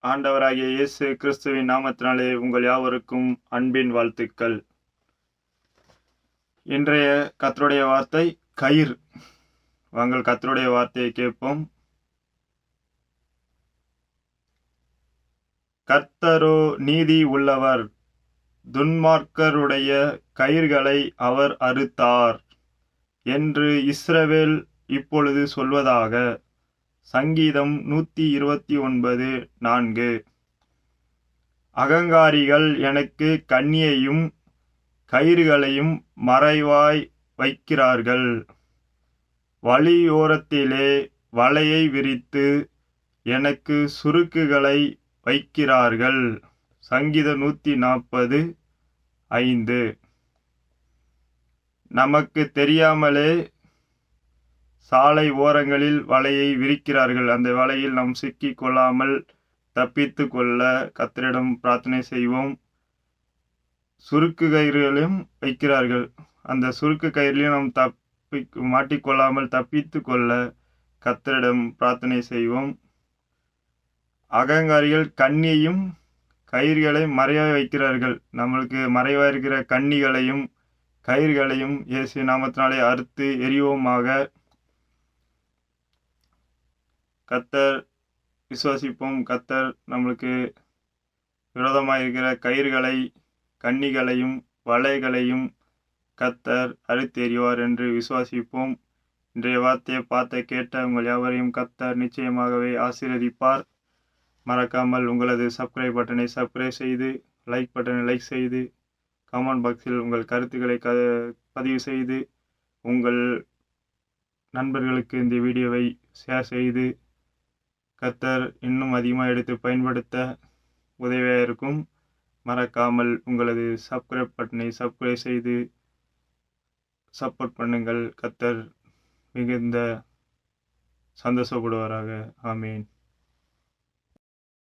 ஆண்டவராகிய இயேசு கிறிஸ்துவின் நாமத்தினாலே உங்கள் யாவருக்கும் அன்பின் வாழ்த்துக்கள். இன்றைய கர்த்தருடைய வார்த்தை கயிறு. வாங்கள் கர்த்தருடைய வார்த்தையை கேட்போம். கர்த்தரோ நீதி உள்ளவர், துன்மார்க்கருடைய கயிறுகளை அவர் அறுத்தார் என்று இஸ்ரவேல் இப்பொழுது சொல்வதாக. சங்கீதம் 129:4. அகங்காரிகள் எனக்கு கண்ணியையும் கயிறுகளையும் மறைவாய் வைக்கிறார்கள். வழியோரத்திலே வலையை விரித்து எனக்கு சுருக்குகளை வைக்கிறார்கள். சங்கீதம் 140:5. நமக்கு தெரியாமலே சாலை ஓரங்களில் வலையை விரிக்கிறார்கள். அந்த வலையில் நாம் சிக்கிக் கொள்ளாமல் தப்பித்து கொள்ள கர்த்தரிடம் பிரார்த்தனை செய்வோம். சுருக்கு கயிறுகளையும் வைக்கிறார்கள். அந்த சுருக்கு கயிறிலையும் நாம் மாட்டிக்கொள்ளாமல் தப்பித்து கொள்ள கர்த்தரிடம் பிரார்த்தனை செய்வோம். அகங்காரிகள் கண்ணியையும் கயிறுகளை மறைவாய் வைக்கிறார்கள். நம்மளுக்கு மறைவாக இருக்கிற கண்ணிகளையும் கயிறுகளையும் இயேசு நாமத்தினாலே அறுத்து எரிவோமாக. கர்த்தர் விசுவாசிப்போம். கர்த்தர் நம்மளுக்கு விரோதமாக இருக்கிற கயிறுகளை கண்ணிகளையும் வலைகளையும் கர்த்தர் அறுத்து எறிவார் என்று விசுவாசிப்போம். இன்றைய வார்த்தையை கேட்ட உங்கள் யாவரையும் கர்த்தர் நிச்சயமாகவே ஆசீர்வதிப்பார். மறக்காமல் உங்களது சப்ஸ்கிரைப் பட்டனை சப்ஸ்கிரைப் செய்து, லைக் பட்டனை லைக் செய்து, கமெண்ட் பாக்ஸில் உங்கள் கருத்துக்களை பதிவு செய்து, உங்கள் நண்பர்களுக்கு இந்த வீடியோவை ஷேர் செய்து கர்த்தர் இன்னும் அதிகமாக எடுத்து பயன்படுத்த உதவியாக இருக்கும். மறக்காமல் உங்களது சப்ஸ்கிரைப் பட்டனை சப்ஸ்கிரைப் செய்து சப்போர்ட் பண்ணுங்கள். கர்த்தர் மிகுந்த சந்தோஷப்படுவாராக. ஆமீன்.